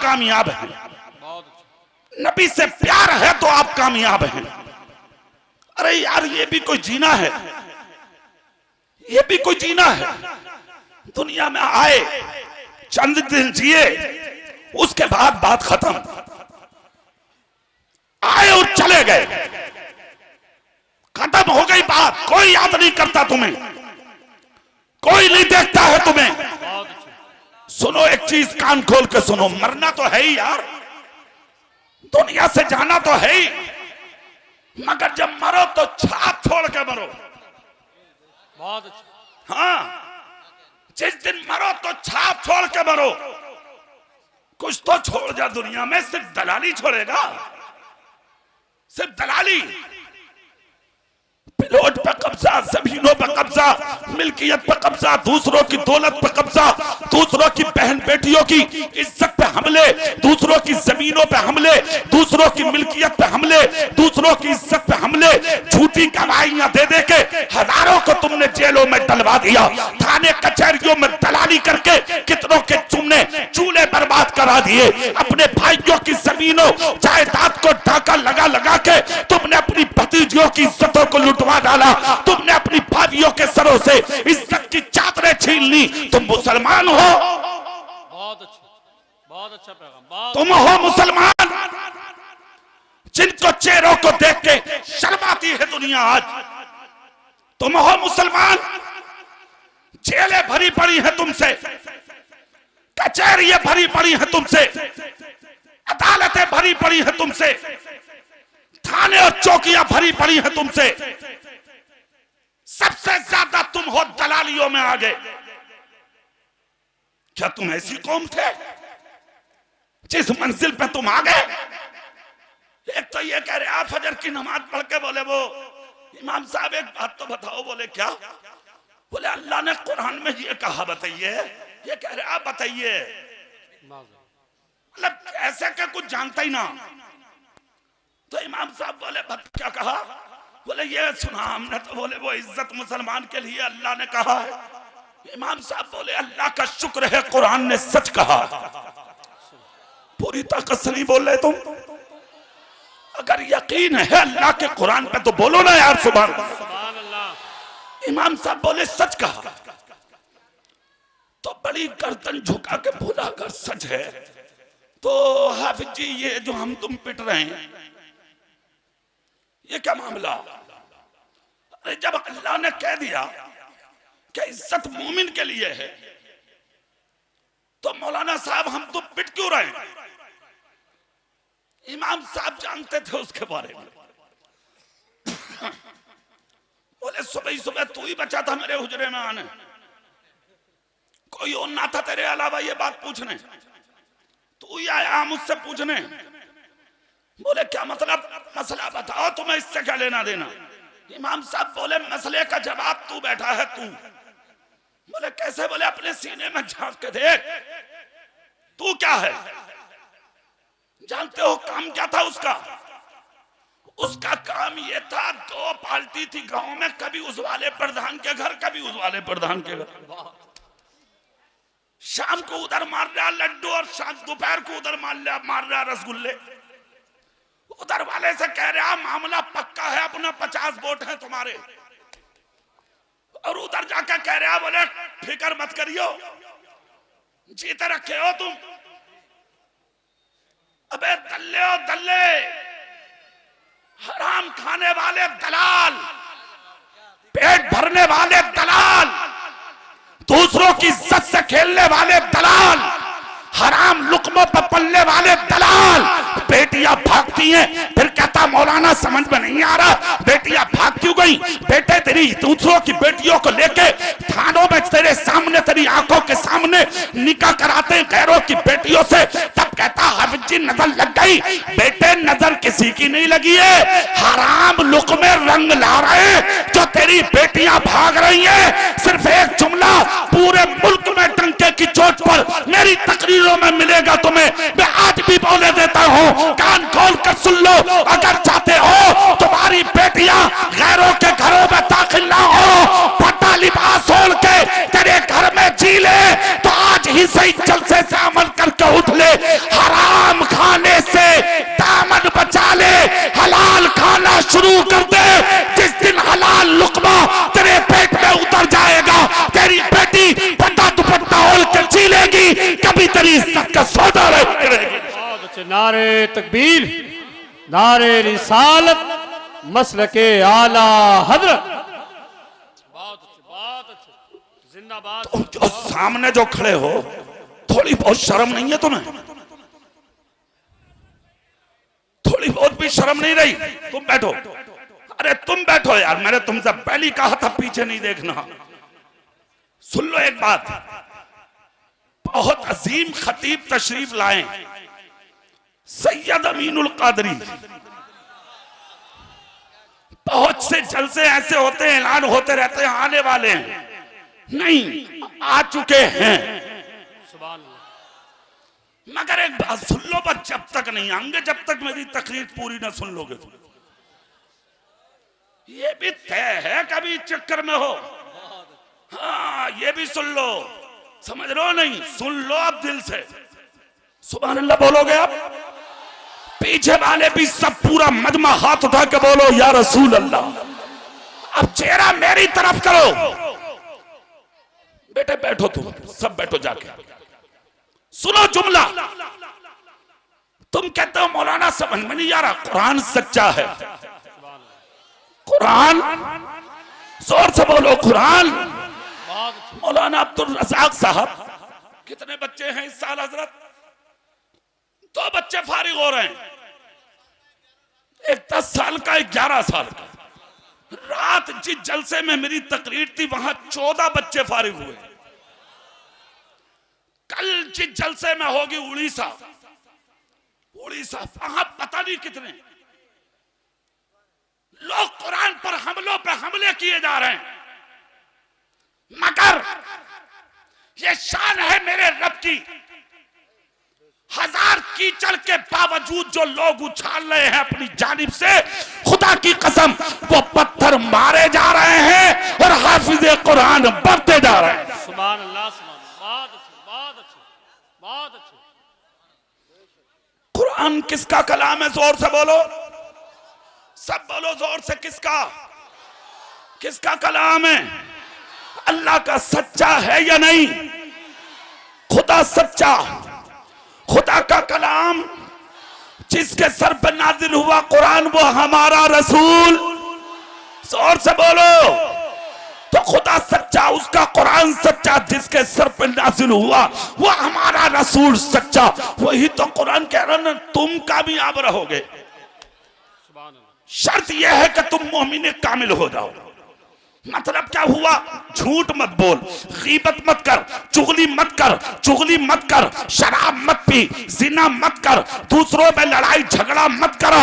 कामयाब हैं। नबी से प्यार है तो आप कामयाब हैं। अरे यार ये भी कोई जीना है, ये भी कोई जीना है। दुनिया में आए, चंद दिन जिए, उसके बाद बात खत्म। आए और चले गए, खत्म हो गई बात। कोई याद नहीं करता तुम्हें, कोई नहीं देखता है तुम्हें। सुनो एक चीज, कान खोल के सुनो, मरना तो है ही यार, दुनिया से जाना तो है ही, मगर जब मरो तो छाप छोड़ के मरो। बहुत अच्छा। हाँ, जिस दिन मरो तो छाप छोड़ के मरो। कुछ तो छोड़ जा दुनिया में, सिर्फ दलाली छोड़ेगा, सिर्फ दलाली। प्लॉट पे कब्जा, जमीनों पे कब्जा, मिल्कियत पे कब्जा, दूसरों की दौलत पे कब्जा, दूसरों की बहन बेटियों की इज्जत पे हमले, दूसरों की जमीनों पे हमले, दूसरों की मिल्कियत पे हमले, दूसरों की इज्जत पे हमले। झूठी गवाहियां दे दे के हजारों को तुमने जेलों में डलवा दिया, थाने कचहरियों में दलाली करके कितनों के तुमने चूल्हे बर्बाद करा दिए। अपने भाइयों की जमीनों जायदाद को डाका लगा लगा के तुमने अपनी भतीजियों की इज्जतों को लुटवा डाला। तुमने अपनी भाइयों के सरों से इज्जत की चादरें छीन ली। तुम मुसलमान हो? बहुत अच्छा, बहुत अच्छा पैगाम। तुम हो मुसलमान जिनको चेहरों को देख के शर्म आती है दुनिया आज? तुम हो मुसलमान? जेलें भरी पड़ी है तुमसे, कचहरियां भरी पड़ी है तुमसे, अदालतें भरी पड़ी है तुमसे, थाने और चौकियां भरी पड़ी है तुमसे। सबसे ज्यादा तुम हो दलालियों में आगे। क्या तुम ऐसी कौम थे जिस मंजिल पे तुम आ गए? एक तो ये कह रहे आप फजर की नमाज पढ़ के बोले वो इमाम साहब एक बात तो बताओ। बोले क्या? बोले अल्लाह ने कुरान में ये कहा, बताइए। ये कह रहे आप बताइए, मतलब ऐसे क्या कुछ जानता ही ना। तो इमाम साहब बोले क्या कहा? बोले ये सुना हमने। तो बोले वो इज्जत मुसलमान के लिए अल्लाह ने कहा है। इमाम साहब बोले अल्लाह का शुक्र है कुरान ने सच कहा। पूरी ताकत से नहीं बोल रहे तुम? अगर यकीन है अल्लाह के कुरान पे तो बोलो ना यार सुभान अल्लाह। इमाम साहब बोले सच कहा। तो बड़ी गर्दन झुका के बोला अगर सच है तो हाफिज जी ये जो हम तुम पिट रहे हैं ये क्या मामला? अरे जब अल्लाह ने कह दिया कि इज्जत मोमिन के लिए है तो मौलाना साहब हम तो पिट क्यों रहे हैं? इमाम साहब जानते थे उसके बारे में। बोले सुबह ही सुबह तू ही बचा था मेरे हुजरे में आने, कोई और ना था तेरे अलावा ये बात पूछने? तू ही आया मुझसे पूछने? बोले क्या मतलब? मसला बताओ, तुम्हें इससे क्या लेना देना? इमाम साहब बोले मसले का जवाब तू बैठा है तू। बोले कैसे? बोले अपने सीने में झांक के देख, तू क्या है? जानते हो काम क्या था उसका? उसका काम ये था, दो पार्टी थी गांव में, कभी उस वाले प्रधान के घर कभी उस वाले प्रधान के घर। शाम को उधर मार रहा लड्डू और शाम दोपहर को उधर मार रहा रसगुल्ले। उधर वाले से कह रहा मामला पक्का है, अपना 50 वोट है तुम्हारे। और उधर जाकर कह रहा बोले फिक्र मत करियो, जीते रखे हो तुम। अबे दल्ले हो दल्ले, हराम खाने वाले दलाल, पेट भरने वाले दलाल, दूसरों की इज्जत से खेलने वाले दलाल, हराम लुकमों पर पलने वाले दलाल। बेटियां भागती हैं, फिर कहता मौलाना समझ में नहीं आ रहा बेटियां भाग क्यों गई? बेटे तेरी दूसरों की बेटियों को लेके थानों में तेरे सामने, तेरी आंखों के सामने निकाह कराते हैं गैरों की बेटियों से। तब कहता हाफिज जी नजर लग गई। बेटे नजर किसी की नहीं लगी है, हराम लुकमे रंग ला रहे हैं जो तेरी बेटियां भाग रही हैं। सिर्फ एक जुमला पूरे मुल्क में डंके की चोट पर मेरी तकरीरों में मिलेगा तुम्हें, मैं आज भी बोले देता हूँ, कान खोल कर सुन लो। अगर चाहते हो तुम्हारी बेटियां गैरों के घरों में दाखिल ना हो, पट्टा लिबास ओढ़ के तेरे घर में जी ले, तो आज ही सही जलसे से अमल करके उठ ले। हराम तेरी इज्जत का सौदा नहीं रहेगी। बहुत अच्छे। नारे तकबीर, नारे रिसालत, मसल के आला हजरत। बहुत अच्छे, बहुत अच्छे, जिंदाबाद। तुम जो सामने जो खड़े हो, थोड़ी बहुत शर्म नहीं है तुम्हें? थोड़ी बहुत भी शर्म नहीं रही? तुम बैठो, अरे तुम बैठो यार, मैंने तुमसे पहले कहा था पीछे नहीं देखना। सुन लो एक बात, बहुत अजीम खतीब तशरीफ लाए, सैयद अमीनुल कादरी। बहुत से जलसे ऐसे होते हैं, ऐलान होते रहते हैं, आने वाले हैं, नहीं आ चुके हैं। सुभान अल्लाह। मगर एक बात सुन लो, बस जब तक नहीं आएंगे, जब तक मेरी तकरीर पूरी ना सुन लोगे तुम। ये भी तय है कभी चक्कर में हो। हाँ ये भी सुन लो, समझ लो नहीं, सुन लो अब दिल से। सुभान अल्लाह बोलोगे आप? पीछे वाले भी सब पूरा मजमा हाथ उठा के बोलो या रसूल अल्लाह। अब चेहरा मेरी तरफ करो। बेटे बैठो, तुम सब बैठो जाके। सुनो जुमला, तुम कहते हो मौलाना समझ में नहीं आ रहा, कुरान सच्चा है। कुरान, जोर से बोलो कुरान। मौलाना अब्दुल रज़ाक साहब, कितने बच्चे हैं इस साल हजरत? 2 बच्चे फारिग हो रहे हैं, एक 10 साल का, एक 11 साल का। रात जिस जलसे में मेरी तकरीर थी वहां 14 बच्चे फारिग हुए। कल जिस जलसे में होगी उड़ीसा, वहां पता नहीं कितने लोग कुरान पर हमलों पे हमले किए जा रहे हैं। मगर ये शान है मेरे रब की, हजार कीचड़ के बावजूद जो लोग उछाल रहे हैं अपनी जानिब से, खुदा की कसम वो पत्थर मारे जा रहे हैं और हाफिज़े कुरान बढ़ते जा रहे हैं। सुभान अल्लाह, सुभान। बहुत अच्छे, बहुत अच्छे, बहुत अच्छे। कुरान किसका कलाम है? जोर से बोलो, सब बोलो जोर से। किसका? किसका कलाम है? अल्लाह का सच्चा है या नहीं? खुदा सच्चा, खुदा का कलाम जिसके सर पर नाजिल हुआ कुरान, वो हमारा रसूल। जोर से बोलो। तो खुदा सच्चा, उसका कुरान सच्चा, जिसके सर पर नाजिल हुआ वो हमारा रसूल सच्चा। वही तो कुरान कह रहा ना, तुम कामयाब रहोगे। शर्त यह है कि तुम मोमिन कामिल हो जाओ। मतलब क्या हुआ? झूठ मत बोल, गीबत मत कर, चुगली मत कर, शराब मत पी, जिना मत कर, दूसरों में लड़ाई झगड़ा मत कर,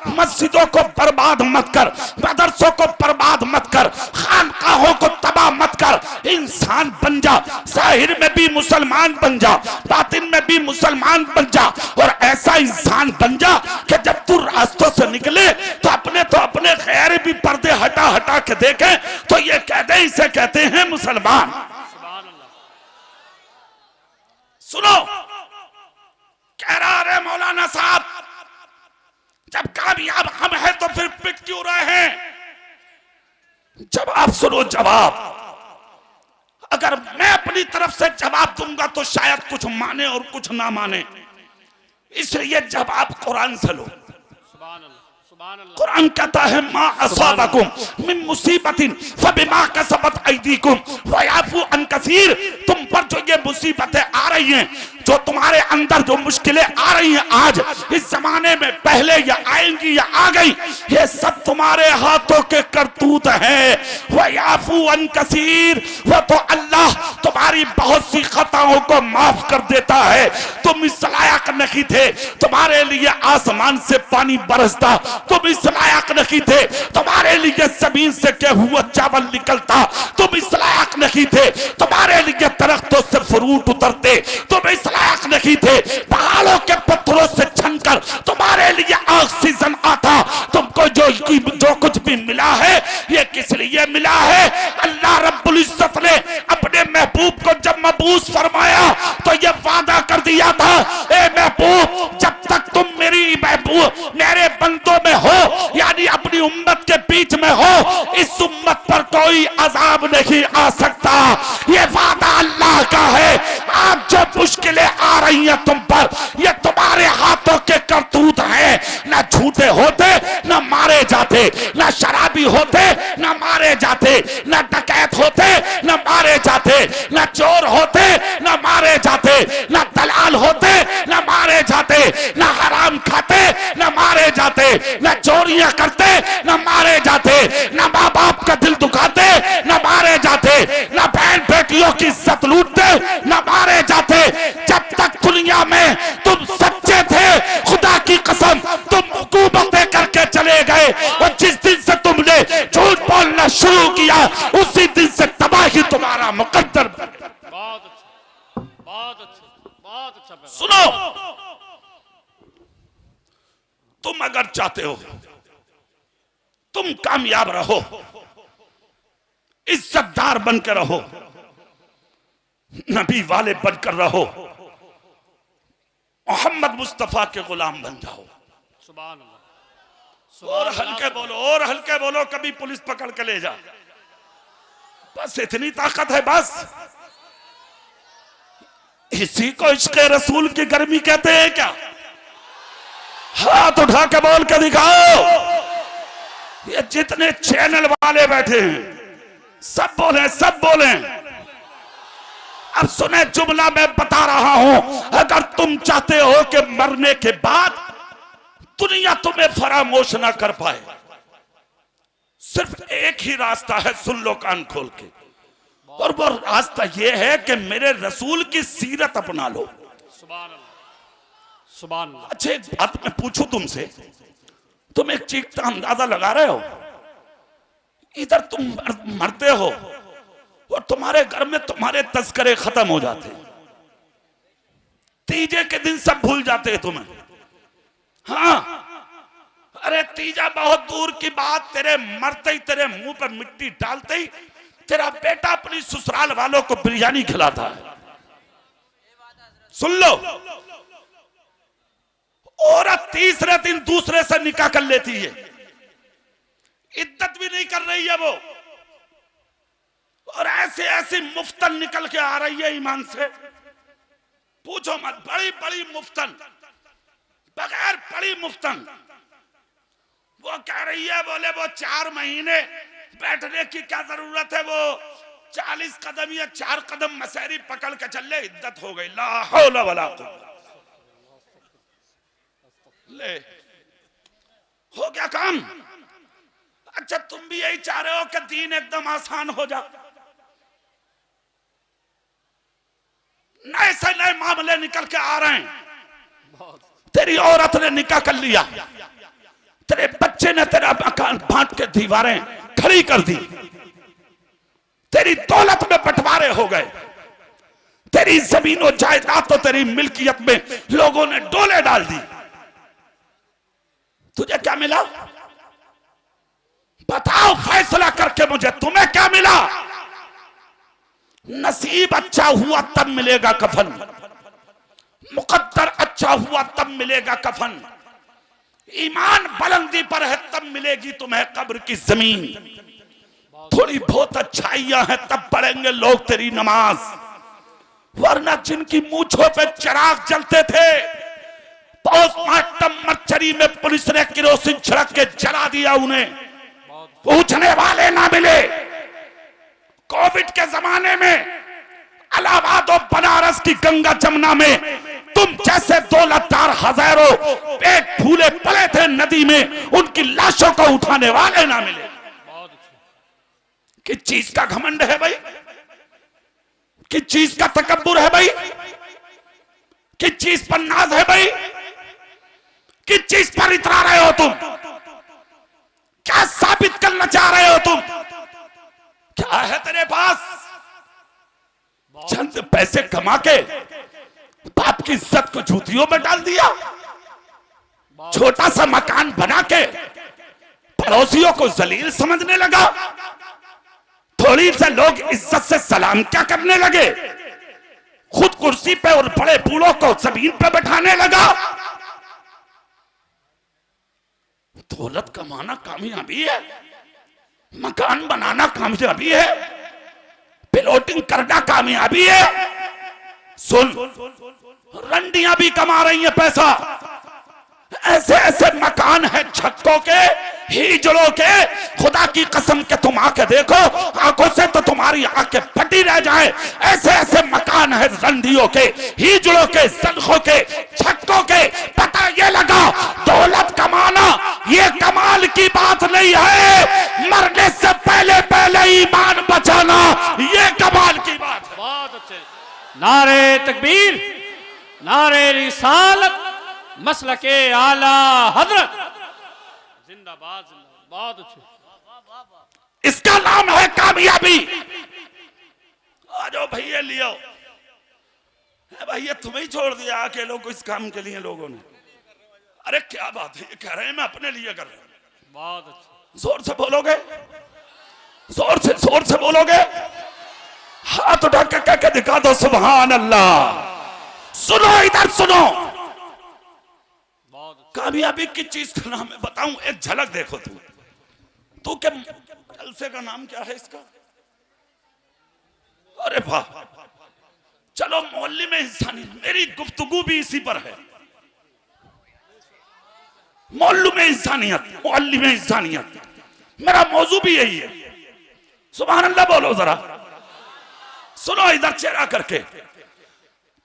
मस्जिदों को बर्बाद मत कर, मदरसों को बर्बाद मत कर, खानकाहों को तबाह मत कर। इंसान बन जा, जाहिर में भी मुसलमान बन जा, बातिन में भी मुसलमान बन जा, और ऐसा इंसान बन जा कि जब तू रास्तों से निकले तो अपने गैर भी पर्दे हटा हटा के देखे तो ये कहते, इसे कहते हैं मुसलमान। सुनो, कह रहा रे मौलाना साहब, जब कामयाब हम हैं तो फिर पिट क्यों रहे हैं? जवाब सुनो, जवाब। अगर मैं अपनी तरफ से जवाब दूंगा तो शायद कुछ माने और कुछ ना माने, इसलिए जवाब कुरान से लो। कुरान कहता है मा असाबकुम मिन मुसीबतिन फबिमा कसबत अयदीकुम वयाफू अन कसीर। तुम पर जो ये मुसीबतें आ रही हैं, जो तुम्हारे अंदर जो मुश्किलें आ रही हैं आज इस जमाने में, पहले या आएंगी या आ गई, ये सब तुम्हारे हाथों के करतूत हैं। वयाफू अन कसीर, वो तो अल्लाह तुम्हारी बहुत सी खताओं को माफ कर देता है। तुम इस लायक नहीं थे तुम्हारे लिए आसमान से पानी बरसता, तुम इस लायक नहीं थे तुम्हारे लिए जमीन से गेहूं चावल निकलता, तुम इस लायक नहीं थे तुम्हारे लिए दरख्तों से फ्रूट उतरते, तुम इस लायक नहीं थे पहाड़ों के पत्थरों से छनकर तुम्हारे लिए ऑक्सीजन आता। तुमको जो कुछ भी मिला है ये किस लिए मिला है? अल्लाह रब्बुल इज्जत ने अपने महबूब को जब मबूस फरमाया तो ये वादा कर दिया था, ए महबूब जब तक तुम मेरी महबूब मेरे बंदों में हो, यानी अपनी उम्मत के बीच में हो, इस उम्मत पर कोई अजाब नहीं आ सकता। ये वादा अल्लाह का है। आज जो मुश्किलें आ रही हैं तुम पर, ये तुम्हारे हाथों के करतूत हैं। ना झूठे होते ना मारे जाते, ना शराबी होते ना मारे जाते, ना डकैत होते ना मारे जाते, ना चोर होते ना मारे जाते, ना दलाल होते ना मारे जाते, ना हराम खाते ना मारे जाते, ना चोरियां करते ना मारे जाते, ना माँ बाप का दिल दुखाते ना मारे जाते, ना बहन बेटियों की इज्जत लूटते ना मारे जाते। जब तक दुनिया में तुम सच्चे थे, खुदा की कसम तुम हुकूमतें करके चले गए, और जिस दिन से तुमने झूठ बोलना शुरू किया उसी दिन से तबाही तुम्हारा मुकद्दर। बहुत अच्छा, बहुत अच्छा, बहुत अच्छा पैगाम। सुनो, तुम अगर चाहते हो तुम कामयाब रहो, इज्जतदार बनकर रहो, नबी वाले बनकर रहो, मोहम्मद मुस्तफा के गुलाम बन जाओ। सुभान अल्लाह, और हल्के बोलो, और हल्के बोलो, कभी पुलिस पकड़ के ले जा। बस इतनी ताकत है, बस इसी को इश्क़ रसूल की गर्मी कहते हैं क्या? हाथ उठा के बोल के दिखाओ। ये जितने चैनल वाले बैठे हैं सब बोले, सब बोले। अब सुने जुमला मैं बता रहा हूं, अगर तुम चाहते हो कि मरने के बाद दुनिया तुम्हें फरामोश ना कर पाए, सिर्फ एक ही रास्ता है, सुन लो कान खोल के, और वो रास्ता ये है कि मेरे रसूल की सीरत अपना लो। सुभान अल्लाह, सुभान अल्लाह। अच्छा एक बात मैं पूछूं तुमसे, तुम एक चीज का अंदाजा लगा रहे हो, इधर तुम मरते हो और तुम्हारे घर में तुम्हारे तस्करे खत्म हो जाते हैं, तीजे के दिन सब भूल जाते हैं तुम्हें। हाँ, अरे तीजा बहुत दूर की बात, तेरे मरते ही, तेरे मुंह पर मिट्टी डालते ही तेरा बेटा अपनी ससुराल वालों को बिरयानी खिलाता है। सुन लो, औरत तीसरे दिन दूसरे से निकाह कर लेती है, इद्दत भी नहीं कर रही है वो, और ऐसे ऐसी मुफ्तन निकल के आ रही है ईमान से, पूछो मत। बड़ी बड़ी मुफ्तन, बगैर बड़ी मुफ्तन। वो कह रही है, बोले वो 4 महीने बैठने की क्या जरूरत है, वो 40 कदम या 4 कदम मसहरी पकड़ के चल ले, इद्दत हो गई। ला हौला वला कुव्वत। ले हो गया काम। अच्छा तुम भी यही चाह रहे हो कि दीन एकदम आसान हो जा, नए से नए मामले निकल के आ रहे हैं। तेरी औरत ने निकाह कर लिया, तेरे बच्चे ने तेरा मकान बांट के दीवारें खड़ी कर दी, तेरी दौलत में बंटवारे हो गए, तेरी जमीनों जायदाद तो तेरी मिल्कियत में लोगों ने डोले डाल दी, तुझे क्या मिला? बताओ फैसला करके मुझे, तुम्हें क्या मिला? नसीब अच्छा हुआ तब मिलेगा कफन, मुकद्दर अच्छा हुआ तब मिलेगा कफन, ईमान बुलंदी पर है तब मिलेगी तुम्हें कब्र की जमीन, थोड़ी बहुत अच्छाइयां हैं तब पढ़ेंगे लोग तेरी नमाज, वरना जिनकी मूंछों पे चिराग जलते थे, पोस्टमार्टम मर्चरी में पुलिस ने किरोसिन छिड़क के जला दिया, उन्हें पूछने वाले ना मिले। कोविड के जमाने में इलाहाबाद और बनारस की गंगा जमुना में तुम जैसे दौलतदार हजारों पेट फूले पड़े थे नदी में, उनकी लाशों को उठाने वाले ना मिले। किस चीज का घमंड है भाई? किस चीज का तकब्बुर है भाई? किस चीज पर नाज है भाई? किस चीज पर इतरा रहे हो तुम? क्या साबित करना चाह रहे हो तुम? क्या है तेरे पास? चंद पैसे कमा के बाप की इज्जत को जूतियों में डाल दिया, छोटा सा मकान बना के पड़ोसियों को जलील समझने लगा, थोड़ी से लोग इज्जत से सलाम क्या करने लगे, खुद कुर्सी पे और बड़े बूढ़ों को जमीन पे बैठाने लगा। दौलत कमाना कामयाबी है, मकान बनाना कामयाबी है, प्लॉटिंग करना कामयाबी है, सुन, रंडियां भी कमा रही हैं पैसा। ऐसे ऐसे मकान है छक्कों के, हिजड़ों के, खुदा की कसम के तुम आके देखो, आंखों से तो तुम्हारी आंखें फटी रह जाए। ऐसे ऐसे मकान है रंडियों के, हिजड़ों के, सनखों के, छक्कों के। पता ये लगा दौलत कमाना ये कमाल की बात नहीं है, मरने से पहले पहले ईमान बचाना ये कमाल की बात है। बहुत अच्छे। नारे तकबीर, नारे रिसालत, मसलके आला हजरत, जिंदाबाद जिंदाबाद। बहुत अच्छे। इसका नाम है कामयाबी। आ जाओ भैया लियो। भैया तुम्हें ही छोड़ दिया अकेलों को इस काम के लिए लोगों ने। अरे क्या बात है, ये कह रहे हैं मैं अपने लिए कर रहा हूं। बहुत अच्छे। जोर से बोलोगे, जोर से बोलोगे। हाथ उठा के कह के दिखा दो सुभान अल्लाह। सुनो इधर सुनो, कामयाबी की चीज का नाम है बताऊं, एक झलक देखो। तू क्या जलसे का नाम क्या है इसका? अरे वाह, चलो मोहल्ले में इंसानियत, मेरी गुफ्तगू भी इसी पर है। मोहल्लों में इंसानियत, मोहल्ले में इंसानियत, मेरा मौजू भी यही है। सुभान अल्लाह बोलो जरा। सुनो इधर चेहरा करके।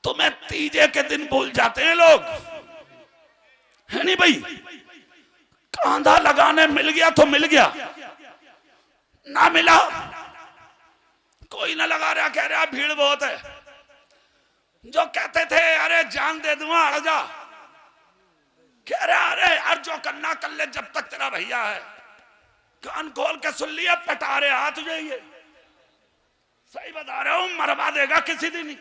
तुम्हें तीजे के दिन भूल जाते हैं लोग, है नहीं भाई? कांधा लगाने मिल गया तो मिल गया, ना मिला कोई ना लगा रहा, कह रहा भीड़ बहुत है। जो कहते थे अरे जान दे दूंगा अड़ जा, कह रहा अरे यार जो करना कर ले जब तक तेरा भैया है। कान खोल के सुन लिया, पटा रहे हाथ तुझे ये सही बता रहा हूं, मरवा देगा किसी दिन।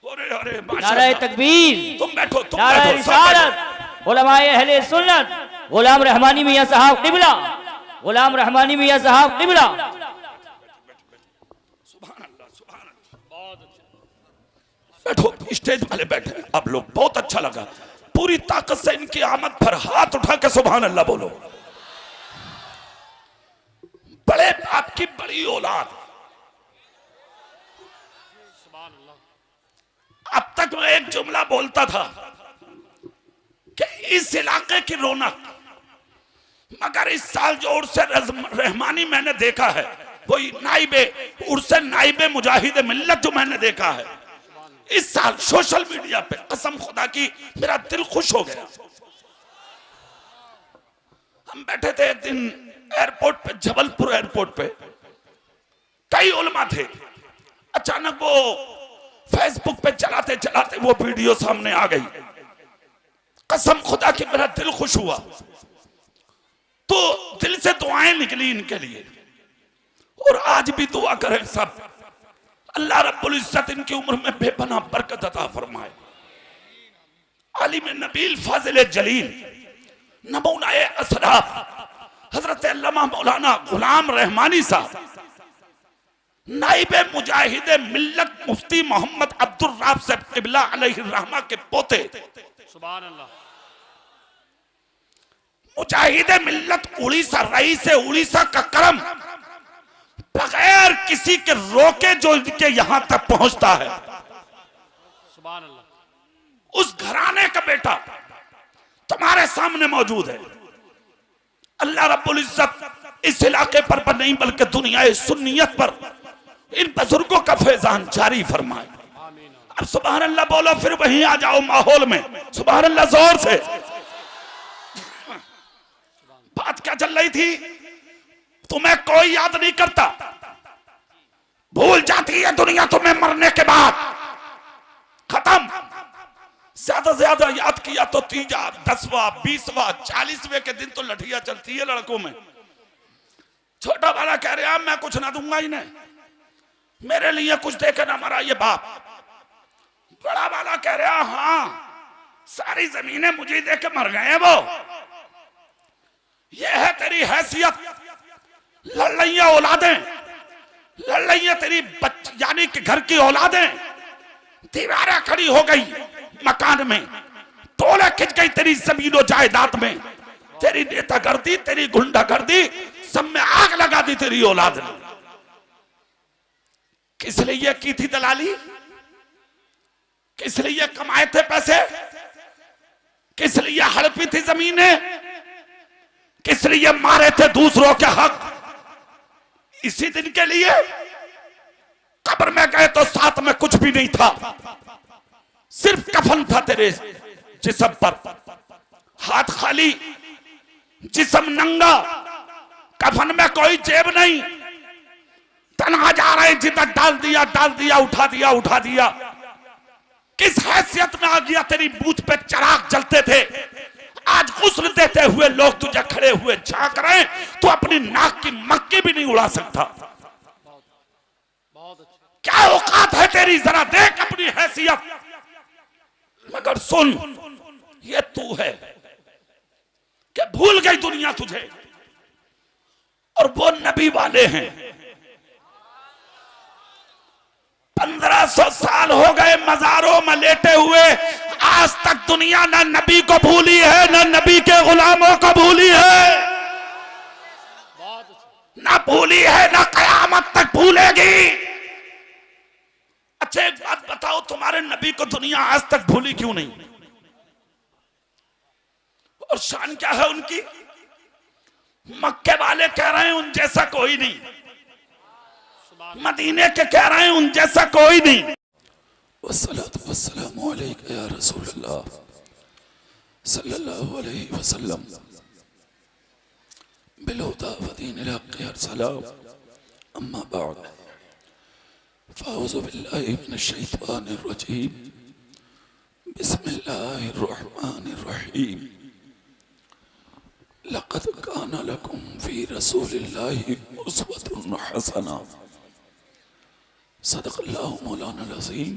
अरे अरे नारे तकबीर, तुम बैठो, तुम नारे बैठो, रिसालत, उलमाए अहले सुन्नत, गुलाम रहमानी मियां साहब किबला, गुलाम रहमानी मियां साहब किबला। सुभान अल्लाह, सुभान अल्लाह। बहुत अच्छा। बैठो, स्टेज वाले बैठे अब लोग, बहुत अच्छा लगा। पूरी ताकत से इनकी आमद पर हाथ उठा के सुभान अल्लाह बोलो। बड़े बाप की बड़ी औलाद। अब तक मैं एक जुमला बोलता था कि इस इलाके की रौनक, मगर इस साल जो उर्से रहमानी मैंने देखा है, वही नाइबे उर्से नाइबे मुजाहिद मिल्लत जो मैंने देखा है इस साल सोशल मीडिया पे, कसम खुदा की मेरा दिल खुश हो गया। हम बैठे थे एक दिन एयरपोर्ट पे, जबलपुर एयरपोर्ट पे, कई उलमा थे। अचानक वो फेसबुक पे चलाते चलाते वो वीडियो सामने आ गई। कसम खुदा की मेरा दिल खुश हुआ, तो दिल से दुआएं निकली इनके लिए। और आज भी दुआ करें सब, अल्लाह रब्बुल इज्जत इनकी उम्र में बेपनाह बरकत अता फरमाए। आलिम नबील फाजिल जलील नमूनाए असराफ हजरत अल्लामा मौलाना गुलाम रहमानी साहब, नाइबे मुजाहिद मिल्लत मुफ्ती मोहम्मद अब्दुल राब साहब किबला अलैहि रहमा के पोते, सुभान अल्लाह, मुजाहिद मिल्लत उड़ीसा, रईस उड़ीसा का करम बगैर किसी के रोके जो इनके यहां तक पहुंचता है। सुभान अल्लाह। उस घराने का बेटा तुम्हारे सामने मौजूद है। अल्लाह रब्बुल इज्जत इस इलाके पर नहीं बल्कि दुनिया सुन्नियत पर इन बुजुर्गों का फैजान जारी फरमाए। अब सुभान अल्लाह बोलो, फिर वहीं आ जाओ माहौल में। सुभान अल्लाह जोर से। बात क्या चल रही थी? तुम्हें कोई याद नहीं करता, भूल जाती है दुनिया तुम्हें मरने के बाद, खत्म। ज्यादा से ज्यादा याद किया तो तीजा, 10वां, 20वां, 40वें के दिन तो लठिया चलती है लड़कों में। छोटा वाला कह रहा मैं कुछ ना दूंगा इन्हें, मेरे लिए कुछ देके ना मरा ये बाप। बड़ा वाला कह रहा हाँ सारी जमीनें मुझे देके मर गए वो। ये है तेरी हैसियत। लड़ रही औलादें, लड़ रही तेरी यानी कि घर की औलादें। दीवारें खड़ी हो गई मकान में, तोले खिंच गई तेरी जमीनों जायदाद में। तेरी नेतागर्दी, तेरी गुंडागर्दी, सब में आग लगा दी तेरी औलाद ने। किस लिए की थी दलाली? किस लिए कमाए थे पैसे? किस लिए हड़पी थी जमीनें? किस लिए मारे थे दूसरों के हक? इसी दिन के लिए। कब्र में गए तो साथ में कुछ भी नहीं था, सिर्फ कफन था तेरे जिस्म पर, हाथ खाली, जिस्म नंगा, कफन में कोई जेब नहीं, तन्हा जा रहे, जिधर डाल दिया डाल दिया, उठा दिया उठा दिया। किस हैसियत में आ गया? तेरी बूथ पे चिराग जलते थे, आज गुस्ल देते हुए लोग तुझे खड़े हुए झांक रहे हैं, तो अपनी नाक की मक्की भी नहीं उड़ा सकता। बहुत अच्छे। क्या औकात है तेरी? जरा देख अपनी हैसियत। मगर सुन, ये तू है कि भूल गई दुनिया तुझे, और वो नबी वाले हैं। 1500 साल हो गए मजारों में लेटे हुए, आज तक दुनिया ना नबी को भूली है, ना नबी के गुलामों को भूली है, बहुत अच्छे। ना भूली है, ना कयामत तक भूलेगी। अच्छा एक बात बताओ, तुम्हारे नबी को दुनिया आज तक भूली क्यों नहीं? और शान क्या है उनकी? मक्के वाले कह रहे हैं उन जैसा कोई नहीं, मदीने के कह रहे हैं उन जैसा कोई नहीं। वस्सलातु वस्सलामु अलैका या रसूलल्लाह सल्लल्लाहु अलैहि वसल्लम बिलहुदा व दीनिल हक़ अरसला, अम्मा बाद, फ़अऊज़ु बिल्लाहि मिनश शैतानिर रजीम, बिस्मिल्लाहिर रहमानिर रहीम। लक़द कान लकुम फ़ी रसूलिल्लाहि उस्वतुन हसना, सदक़ल्लाहु मौलाना अज़ीम,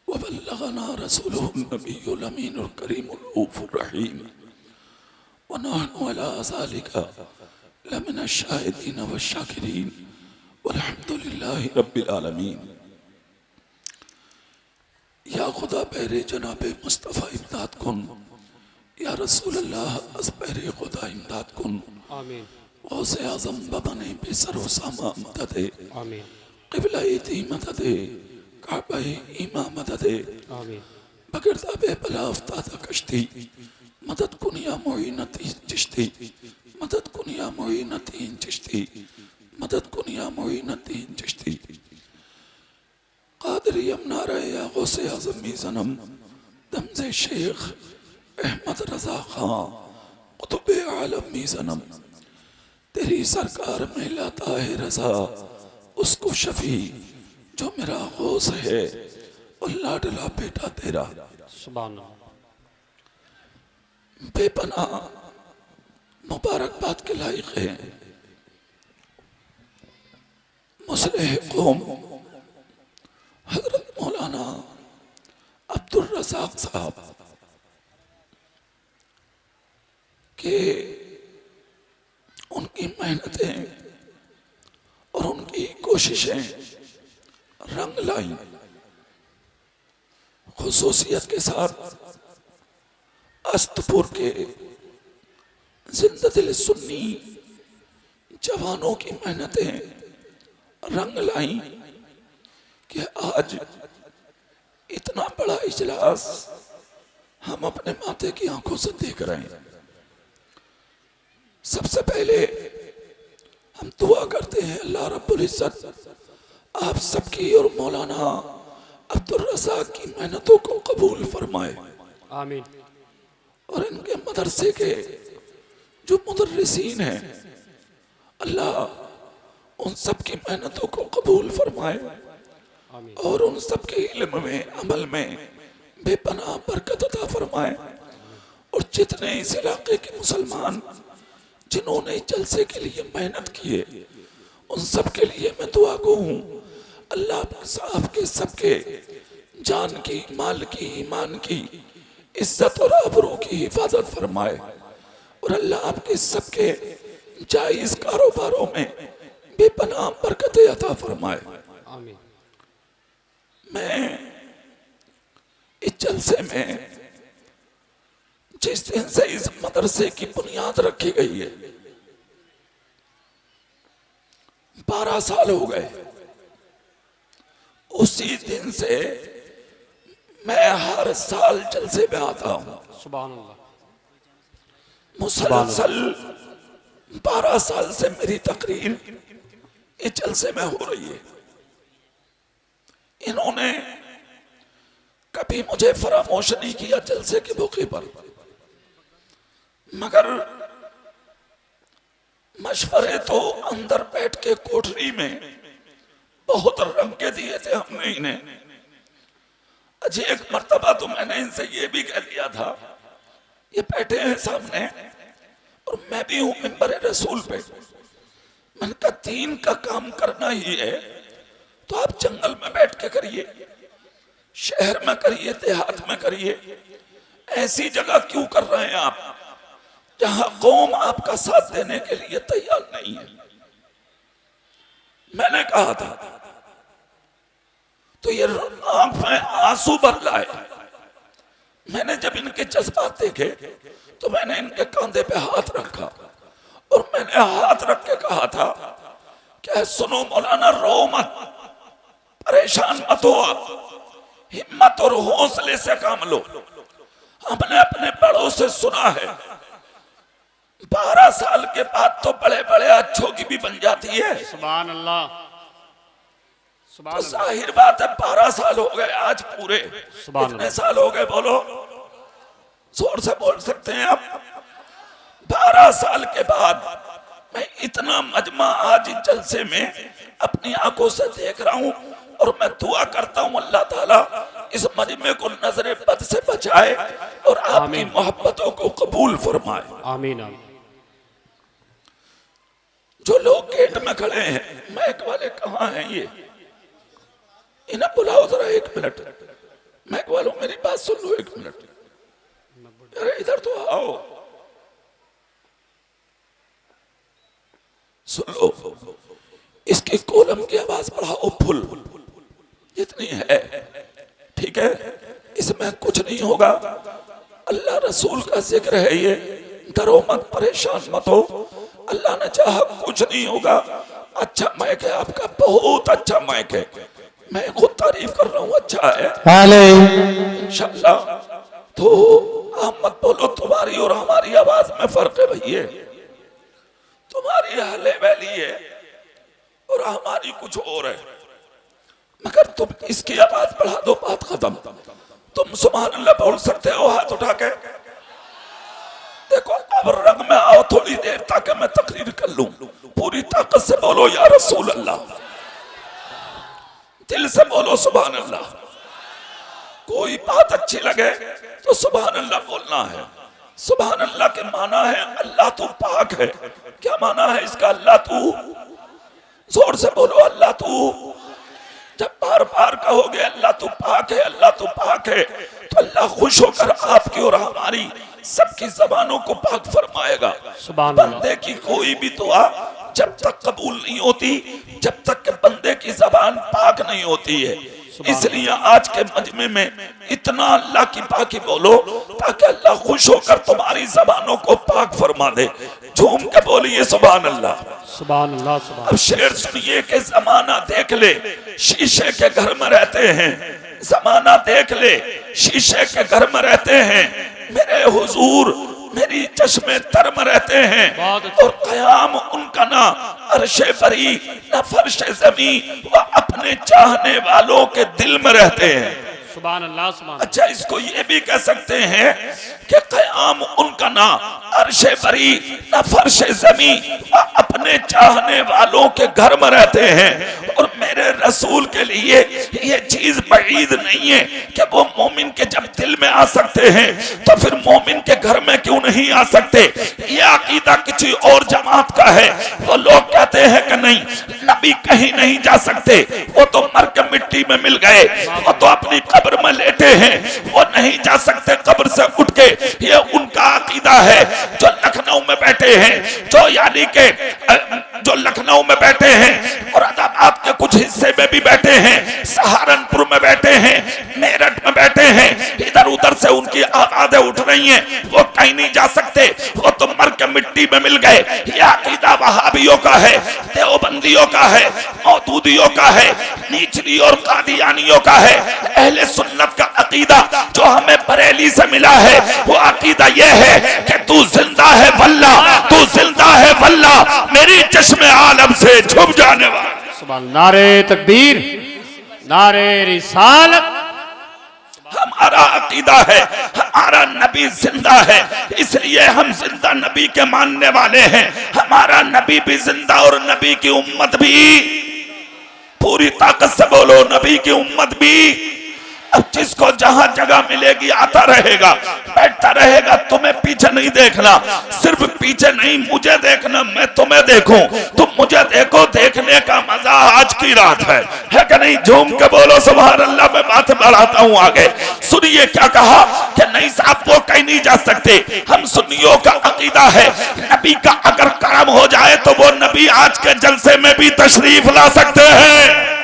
व बल्लगना रसूलुहुन नबियुल अमीनुल करीमुल रऊफ़ुर रहीम, व नहनु अला ज़ालिका लमिनश शाहिदीन व शाकिरीन, वल्हम्दुलिल्लाहि रब्बिल आलमीन। या खुदा पैरे जनाबे मुस्तफ़ा इमदाद कुन, या रसूल अल्लाह अस पैरे खुदा इमदाद कुन, आमीन। गौसे आज़म बबने बेसरो सामा मददे, आमीन। क़िबला ईती मददे, काबा ईमा मददे, आमीन। बगरदा बे बला अफ्तादा कश्ती, मदद कुनिया मोइनती चिश्ती, मदद कुनिया मोइनती चिश्ती, मदद कुनिया मोइनती चिश्ती। कादरी यमनारा या गौसे आज़मी ज़नम, दमज़े शेख अहमद रज़ा खां, कुतुबे आलमी ज़नम। तेरी सरकार में लाता है रज़ा उसको शफी, जो मेरा गौस है और लाडला बेटा तेरा। सुभान अल्लाह। बेपनाह मुबारकबाद के लायक है मुस्लिह कौम हजरत मौलाना अब्दुल रज़ाक साहब के उनकी मेहनतें और उनकी कोशिशें रंग लाई। खुसूसियत के साथ अस्तपुर के जिंदा-दिल सुन्नी जवानों की मेहनतें रंग लाई कि आज इतना बड़ा इजलास हम अपने माथे की आंखों से देख रहे हैं। सबसे पहले हम दुआ करते हैं अल्लाह रब्बुल इज्जत आप सबकी और मौलाना अब्दुल रज़ाक की मेहनतों को कबूल फरमाए। आमीन। और इनके मदरसे के जो मुदर्रिसीन हैं, अल्लाह उन सब की मेहनतों को कबूल फरमाए और उन सब के इल्म में, अमल में बेपनाह बरकत अता फरमाए। और जितने इस इलाके के मुसलमान जिन्होंने जलसे के लिए मेहनत किए, उन सब के लिए मैं दुआ गो हूँ। अल्लाह साहब के सबके जान की, माल की, ईमान की, इज्जत और आबरू की हिफाजत फरमाए। और अल्लाह आपके सबके जायज कारोबारों में बेपनाह बरकत अता फरमाए। आमीन। मैं इस जलसे में जिस दिन से इस मदरसे की बुनियाद रखी गई है, 12 साल हो गए, उसी दिन से मैं हर साल जलसे में आता हूं, सुभान अल्लाह। मुसलसल 12 साल से मेरी तकरीर ये जलसे में हो रही है। इन्होंने कभी मुझे फरामोश नहीं किया जलसे के मौके पर, मगर मशवरे तो अंदर बैठ के कोठरी में बहुत रंग के दिए थे हमने इन्हें। अजी एक मर्तबा तो मैंने इनसे ये भी कह दिया था, ये बैठे हैं सामने और मैं भी हूं मिंबर रसूल पे, मैंने कहा दीन का काम करना ही है तो आप जंगल में बैठ के करिए, शहर में करिए, देहात में करिए, ऐसी जगह क्यों कर रहे हैं आप जहां कौम आपका साथ देने के लिए तैयार नहीं है। मैंने कहा था तो ये आंख में आंसू भर लाए। मैंने जब इनके जज्बात देखे तो मैंने इनके कंधे पे हाथ रखा और मैंने हाथ रख के कहा था क्या सुनो मौलाना, रो मत, परेशान मत हो, आप हिम्मत और हौसले से काम लो। हमने अपने बड़ों से सुना है 12 साल के बाद तो बड़े बड़े अच्छों की भी बन जाती है। सुभान अल्लाह, तो जाहिर बात है 12 साल हो गए आज पूरे, कितने साल हो गए बोलो, जोर से बोल सकते हैं आप। 12 साल के बाद मैं इतना मजमा आज इस जलसे में अपनी आंखों से देख रहा हूं और मैं दुआ करता हूं अल्लाह ताला इस मजमे को नजरे बद से बचाए और आपकी मोहब्बतों को कबूल फरमाए। आमीन। जो लोग गेट में खड़े हैं, मैक वाले कहाँ हैं, ये इन्हें बुलाओ जरा 1 मिनट। मैक वालों मेरी बात सुन लो 1 मिनट, अरे इधर तो आओ, सुन लो। इसकी कोलम की आवाज बढ़ाओ फुल जितनी है, ठीक है, इसमें कुछ नहीं होगा, अल्लाह रसूल का जिक्र है ये, डरो मत, परेशान मत हो, अल्लाह ने चाहा कुछ नहीं होगा। अच्छा माइक है आपका, बहुत अच्छा माइक है, मैं खुद तारीफ कर रहा हूँ, अच्छा है इंशाल्लाह। तो आप मत बोलो तुम्हारी और हमारी आवाज में फर्क है भैया, तुम्हारी हले वैली है और हमारी कुछ और है, मगर तुम इसकी आवाज बढ़ा दो, बात खत्म। तुम सुभान अल्लाह बोल सकते हो हाथ उठा के, देखो अब रंग में आओ थोड़ी देर ताकि मैं तकरीर कर लूं। पूरी ताकत से बोलो या रसूल अल्लाह, दिल से बोलो सुभान अल्लाह। कोई बात अच्छी लगे तो सुभान अल्लाह बोलना है। सुभान अल्लाह के माना है अल्लाह तू पाक है। क्या माना है इसका? अल्लाह तू, जोर से बोलो अल्लाह तू। जब बार बार कहोगे अल्लाह तू पाक है, अल्लाह तू पाक है, तो अल्लाह खुश होकर आपकी और हमारी सबकी जबानों को पाक फरमाएगा। बंदे की कोई भी दुआ जब तक कबूल नहीं होती जब तक के बंदे की जबान पाक नहीं होती है। इसलिए आज के मजमे में इतना अल्लाह की पाकी बोलो ताकि अल्लाह खुश होकर तुम्हारी जबानों को पाक फरमा दे। झूम के बोलिए सुभान अल्लाह, सुभान अल्लाह, सुभान। अब शेर सुनिए कि जमाना देख ले शीशे के घर में रहते हैं, जमाना देख ले शीशे के घर में रहते हैं, मेरे हुजूर मेरी चश्मे तर में रहते हैं और कयाम उनका ना अर्शे बरी ना फर्शे जमी, वो अपने चाहने वालों के दिल में रहते हैं। सुभान अल्लाह, सुभान। अच्छा इसको ये भी कह सकते हैं कि कयाम उनका ना अर्शे बरी ना फर्शे जमी, अपने चाहने वालों के घर में रहते हैं। और मेरे रसूल के लिए ये चीज बईद नहीं है कि वो मोमिन के जब दिल में आ सकते हैं तो फिर मोमिन के घर में क्यों नहीं आ सकते। ये अकीदा किसी और जमात का है। वो लोग कहते हैं कि नहीं नबी कहीं नहीं जा सकते, वो तो मर के मिट्टी में मिल गए, वो तो अपनी कब्र में लेटे हैं, वो नहीं जा सकते कब्र से उठ के। ये उनका अकीदा है। जो लखनऊ में बैठे हैं, जो यानी के जो लखनऊ में बैठे हैं और गुजरात के कुछ हिस्से में भी बैठे हैं, सहारनपुर में बैठे हैं, मेरठ में बैठे हैं, इधर उधर से उनकी आवाजें उठ रही हैं, वो कहीं नहीं जा सकते, वो तो मर के मिट्टी में मिल गए। ये अकीदा वहाबियों का है, देवबंदियों का है, मौदूदियों का है, नीचली और कादियानियों का है। अहले सुन्नत का अकीदा जो हमें बरेली से मिला है, वो अकीदा ये है कि तू जिंदा है वल्लाह, तू जिंदा है वल्लाह, मेरी चश्मे आलम से छुप जाने वाला। सुभान, नारे तकबीर, नारे रिसालत। हमारा अकीदा है, हमारा नबी जिंदा है, इसलिए हम जिंदा नबी के मानने वाले हैं। हमारा नबी भी जिंदा और नबी की उम्मत भी, पूरी ताकत से बोलो, नबी की उम्मत भी। अब जिसको जहां जगह मिलेगी आता रहेगा, बैठता रहेगा, तुम्हें पीछे नहीं देखना, सिर्फ पीछे नहीं मुझे देखना, मैं तुम्हें देखूं, तुम मुझे देखो, देखने का मजा आज की रात है कि नहीं? झूम के बोलो सुभान अल्लाह। मैं बात बढ़ाता हूं आगे, सुनिए क्या कहा कि नहीं साहब वो कहीं नहीं जा सकते। हम सुन्नियों का अकीदा है, नबी का अगर करम हो जाए तो वो नबी आज के जलसे में भी तशरीफ ला सकते हैं।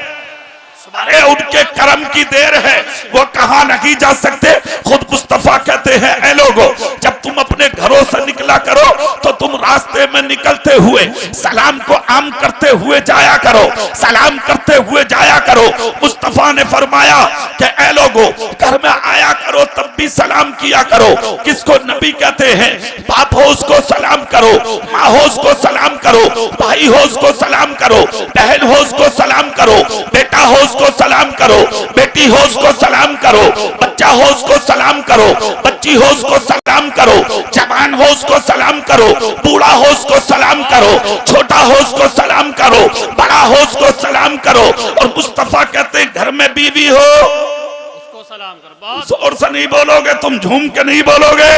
अरे उनके करम की देर है, वो कहां नहीं जा सकते। खुद मुस्तफा कहते हैं, ऐ लोगों, जब तुम अपने घरों से निकला करो तो तुम रास्ते में निकलते हुए सलाम को आम करते हुए जाया करो, सलाम करते हुए जाया करो। मुस्तफा ने फरमाया कि ऐ लोगों, घर में आया करो तब भी सलाम किया करो। किसको नबी कहते हैं? बाप हो उसको सलाम करो, माँ हो उसको सलाम करो, भाई हो उसको सलाम करो, बहन हो उसको सलाम करो, बेटा हो उसको सलाम करो, बेटी हो उसको सलाम करो, बच्चा हो उसको सलाम करो, बच्ची हो उसको सलाम करो, जवान हो उसको सलाम करो, बूढ़ा हो उसको सलाम करो, छोटा हो उसको सलाम करो, बड़ा हो उसको सलाम करो। और मुस्तफा कहते हैं घर में बीवी हो उसको सलाम करो। जोर से नहीं बोलोगे, तुम झूम के नहीं बोलोगे।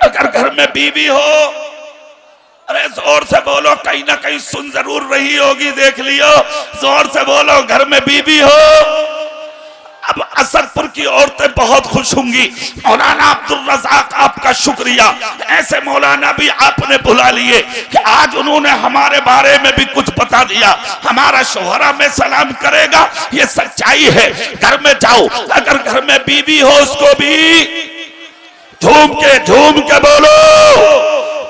अगर घर में बीवी हो, अरे जोर से बोलो, कहीं ना कहीं सुन जरूर रही होगी, देख लियो, जोर से बोलो, घर में बीवी हो। अब असदपुर की औरतें बहुत खुश होंगी। मौलाना अब्दुल रज़ाक आपका शुक्रिया, ऐसे मौलाना भी आपने बुला लिए कि आज उन्होंने हमारे बारे में भी कुछ बता दिया। हमारा शोहरा में सलाम करेगा, ये सच्चाई है। घर में जाओ, अगर घर में बीवी हो उसको भी झूम के बोलो,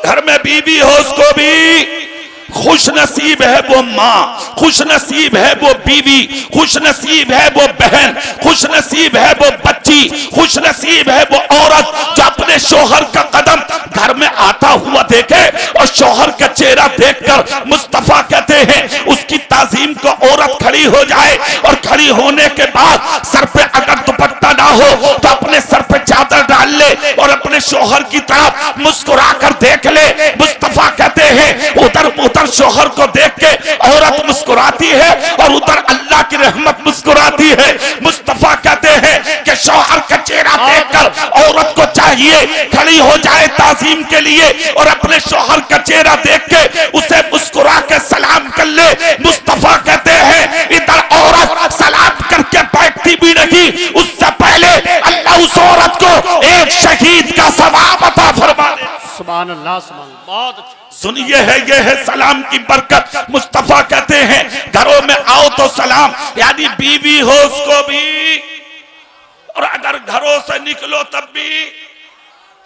घर में बीवी हो उसको भी। खुश नसीब है वो माँ, खुश नसीब है वो बीवी, खुश नसीब है वो बहन, खुश नसीब है वो बच्ची, खुश नसीब है वो औरत जो अपने शोहर का कदम घर में आता हुआ देखे और शोहर का चेहरा देखकर मुस्तफा कहते हैं उसकी ताजीम को औरत खड़ी हो जाए, और खड़ी होने के बाद सर पे अगर दुपट्टा ना हो तो अपने सर पे चादर डाल ले और अपने शोहर की तरफ मुस्कुरा कर देख ले। मुस्तफा कहते हैं उधर शोहर को देख के औरत मुस्कुराती है और उधर अल्लाह की रहमत मुस्कुराती है। मुस्तफा कहते हैं कि शोहर का चेहरा देखकर औरत को चाहिए खड़ी हो जाए ताजीम के लिए और अपने शोहर का चेहरा देख के उसे मुस्कुरा के सलाम कर ले। मुस्तफा कहते हैं इधर औरत सलाम करके बैठती भी नहीं, उससे पहले अल्लाह उस औरत को एक शहीद का सवाब अता फरमा दे। सुभान अल्लाह, सुभान अल्लाह, बहुत अच्छा। सुनिए है, ये है सलाम की बरकत। मुस्तफा कहते हैं घरों में आओ तो सलाम, यानी बीवी हो उसको भी, और अगर घरों से निकलो तब भी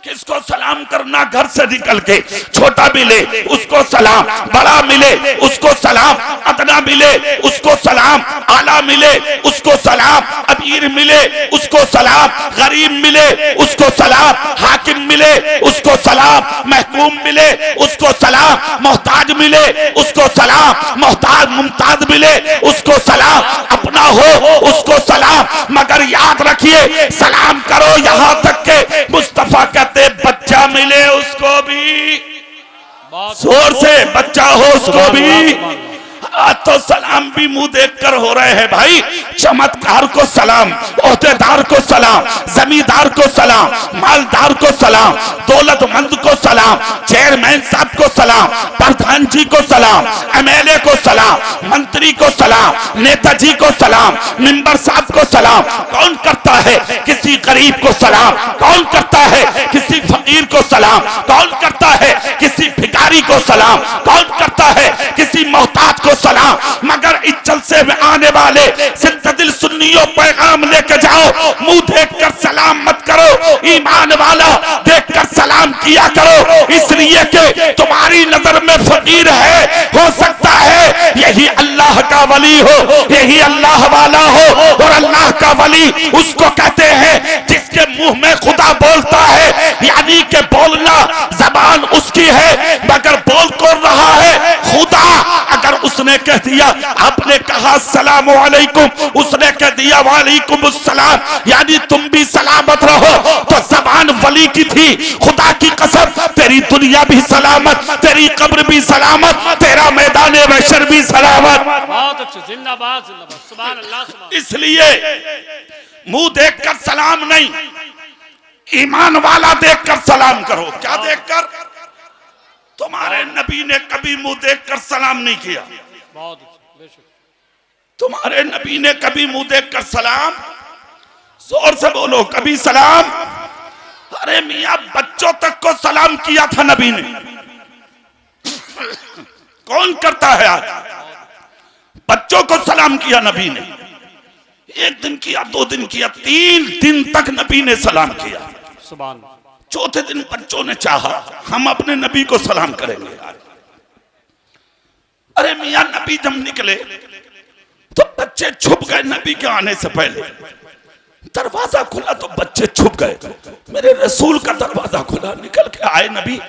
किसको सलाम करना? घर से निकल के छोटा मिले उसको सलाम, बड़ा मिले उसको सलाम, अदना मिले उसको सलाम, आला मिले उसको सलाम, अमीर मिले उसको सलाम, गरीब मिले उसको सलाम, हाकिम मिले उसको सलाम, महकूम मिले उसको सलाम, मोहताज मिले उसको सलाम, मोहताज मुमताज मिले उसको सलाम, अपना हो उसको सलाम। मगर याद रखिए सलाम करो यहाँ तक के मुस्तफा कहते बच्चा मिले उसको भी, जोर से बच्चा हो उसको भी। आज तो सलाम भी मुंह देखकर हो रहे हैं भाई। चमत्कार को सलाम, ओहदेदार को सलाम, जमींदार को सलाम, मालदार को सलाम, दौलतमंद को सलाम, चेयरमैन साहब को सलाम, प्रधान जी को सलाम, एमएलए को सलाम, मंत्री को सलाम, नेताजी को सलाम, मेंबर साहब को सलाम। कौन करता है किसी गरीब को सलाम? कौन करता है किसी फकीर को सलाम? कौन करता है किसी भिखारी को सलाम? कौन करता है किसी मोहताज को सलाम? मगर इज्जत जलसे में आने वाले सिद्दील सुन्नियों पैगाम लेके जाओ, मुंह देखकर सलाम मत करो, ईमान वाला देखकर सलाम किया करो, इसलिए कि तुम्हारी नजर में फकीर है, हो सकता है यही अल्लाह का वली हो, यही अल्लाह वाला हो। और अल्लाह का वली उसको कहते हैं जिसके मुंह में खुदा बोलता है, यानी कि बोलना जबान उसकी है मगर बोल कौन रहा है? खुदा। अगर उसने कह दिया, आपने कहा अस्सलामु अलैकुम, उसने कह दिया वालेकुम अस्सलाम, यानी तुम भी सलामत रहो, तो जबान वली की थी। खुदा की कसम, तेरी दुनिया भी सलामत, तेरी कब्र भी सलामत, तेरा मैदान महशर भी सलामत। बहुत अच्छे, जिंदाबाद जिंदाबाद, सुभान अल्लाह सुभान। इसलिए मुंह देखकर सलाम नहीं, ईमान वाला देखकर सलाम करो। क्या देखकर? तुम्हारे नबी ने कभी मुंह देखकर सलाम नहीं किया। बहुत अच्छे, बेशक। तुम्हारे नबी ने कभी मुंह देखकर सलाम, जोर से बोलो, कभी सलाम? अरे मियां, बच्चों तक को सलाम किया था नबी ने। कौन करता है आज? बच्चों को सलाम किया नबी ने। एक दिन किया, 2 दिन किया, 3 दिन तक नबी ने सलाम किया। सुभान। चौथे दिन बच्चों ने चाहा हम अपने नबी को सलाम करेंगे। अरे मियां, नबी जब निकले तो बच्चे छुप गए नबी के आने से पहले। दरवाजा खुला तो बच्चे छुप गए। मेरे रसूल का दरवाजा खुला, निकल के आए नबी।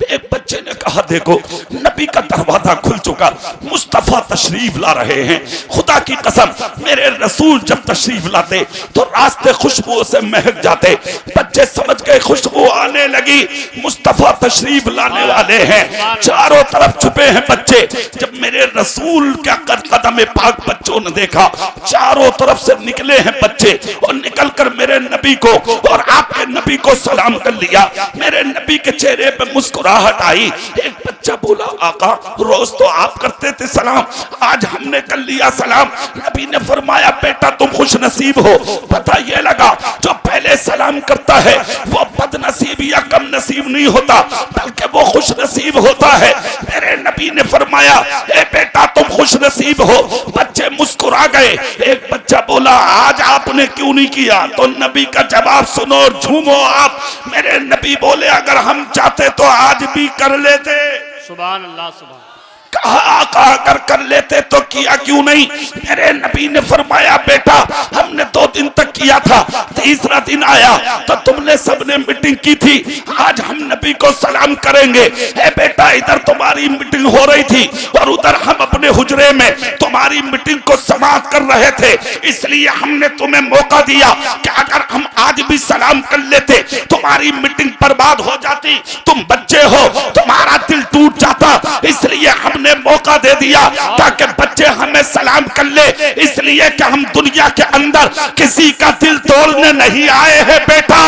एक बच्चे ने कहा, देखो नबी का दरवाजा खुल चुका, मुस्तफा तशरीफ ला रहे हैं। खुदा की कसम, मेरे रसूल जब तशरीफ लाते तो रास्ते खुशबू से महक जाते। बच्चे समझ गए खुशबू आने लगी, मुस्तफा तशरीफ लाने वाले हैं। चारों तरफ छुपे हैं बच्चे। जब मेरे रसूल का कदम पाक बच्चों ने देखा, चारों तरफ से निकले हैं बच्चे, और निकलकर मेरे नबी को और आपके नबी को सलाम कर लिया। मेरे नबी के चेहरे पे मुस्कुराहट आई। एक बच्चा बोला, आका रोज तो आप करते थे सलाम, आज हमने कर लिया सलाम। नबी ने फरमाया, बेटा तुम खुश नसीब हो। पता ये लगा, जो पहले सलाम करता है वो बदनसीब या कम नसीब नहीं होता, बल्कि वो खुश नसीब होता है। मेरे नबी ने फरमाया, ए बेटा तुम खुश नसीब हो। बच्चे मुस्कुरा गए। एक बच्चा बोला, आज आपने क्यों नहीं किया? तो नबी का जवाब सुनो और झूमो आप। मेरे नबी बोले, अगर हम चाहते तो आज भी कर लेते। सुभान अल्लाह सुभान। कहा अगर कर लेते तो किया क्यों नहीं? मेरे नबी ने फरमाया, बेटा हमने 2 दिन तक किया था, तीसरा दिन आया तो तुमने सबने मीटिंग की थी, आज हम नबी को सलाम करेंगे। ए बेटा, इधर तुम्हारी मीटिंग हो रही थी और उधर हम अपने हुजरे में तुम्हारी मीटिंग को समाप्त कर रहे थे, इसलिए हमने तुम्हें मौका दिया कि अगर हम आज भी सलाम कर लेते तुम्हारी मीटिंग बर्बाद हो जाती। तुम बच्चे हो, तुम्हारा दिल टूट जाता, इसलिए हमने मौका दे दिया ताकि बच्चे हमें सलाम कर ले। इसलिए कि हम दुनिया के अंदर किसी का दिल तोड़ने नहीं आए हैं बेटा,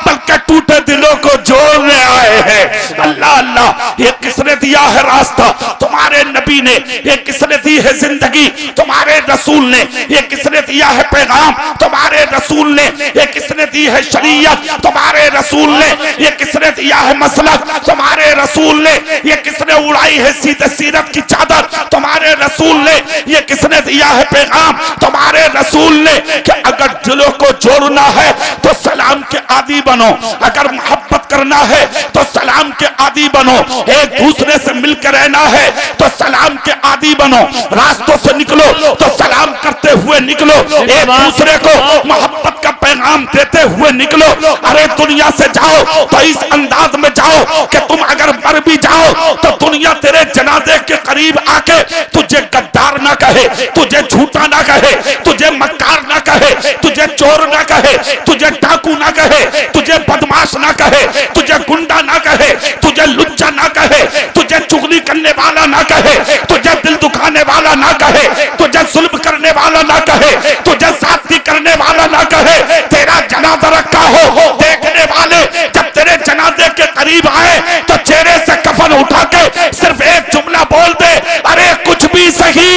बल्कि टूटे दिलों को जोड़ने आए हैं। अल्लाह अल्लाह, ये किसने दिया है रास्ता? तुम्हारे नबी ने। ये किसने दी है जिंदगी? तुम्हारे रसूल ने। ये किसने दिया है पैगाम? तुम्हारे रसूल ने। ये किसने दी है शरीयत? तुम्हारे रसूल ने। ये किसने दिया है मसलक? तुम्हारे रसूल ने। ये किसने उड़ाई है सीधे सीरत की चादर? तुम्हारे रसूल ने। ये किसने दिया है पैगाम? तुम्हारे रसूल ने। कि अगर दिलों को जोड़ना है तो सलाम के आदी बनो, अगर मोहब्बत करना है तो सलाम के आदी बनो, एक दूसरे से मिलकर रहना है तो सलाम के आदी बनो, रास्तों से निकलो तो सलाम करते हुए निकलो, एक दूसरे को मोहब्बत का पैगाम देते हुए निकलो। अरे दुनिया से जाओ तो इस अंदाज में जाओ कि तुम अगर मर भी जाओ तो दुनिया तेरे जनाजे के करीब आके तुझे गद्दार ना कहे, तुझे झूठा ना कहे, तुझे मक्कार ना कहे, तुझे चोर ना कहे, तुझे डाकू ना कहे, तुझे बदमाश ना कहे, तुझे गुंडा ना कहे, तुझे लुच्चा ना कहे, तुझे चुगली करने वाला ना कहे, तुझे दिल दुखाने वाला ना कहे, तुझे जुल्म करने वाला ना कहे, तुझे साथी करने वाला ना कहे। तेरा जनाजा रखा हो, देखने वाले जब तेरे जनाजे के करीब आए तो चेहरे से कफन उठा के सिर्फ एक जुमला बोल दे, अरे कुछ भी सही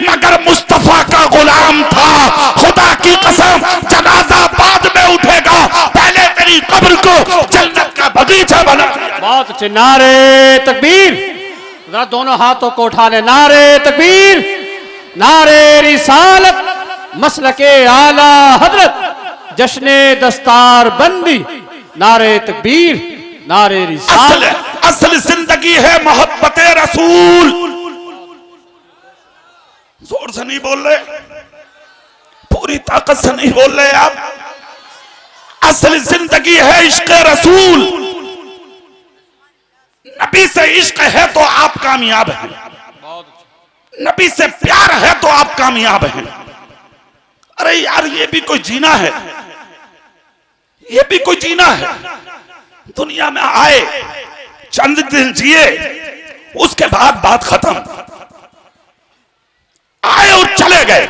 मगर मुस्तफा का गुलाम था। खुदा की कसम, जनाजा बाद में उठेगा, पहले तेरी कब्र को जन्नत का बगीचा बना। बहुत अच्छे, नारे तकबीर। दोनों हाथों को उठा ले, नारे तकबीर, नारे रिसालत, मसलके आला हजरत, जश्ने दस्तार बंदी, नारे तकबीर, नारे असल रिसालत। असल जिंदगी है मोहब्बत रसूल। जोर से नहीं बोल रहे, पूरी ताकत से नहीं बोल रहे आप। असल जिंदगी है इश्क रसूल। नबी से इश्क है तो आप कामयाब हैं, नबी से प्यार है तो आप कामयाब हैं। अरे यार ये भी कोई जीना है, ये भी कोई जीना है। दुनिया में आए, चंद दिन जिए, उसके बाद बात खत्म। आए और चले गए।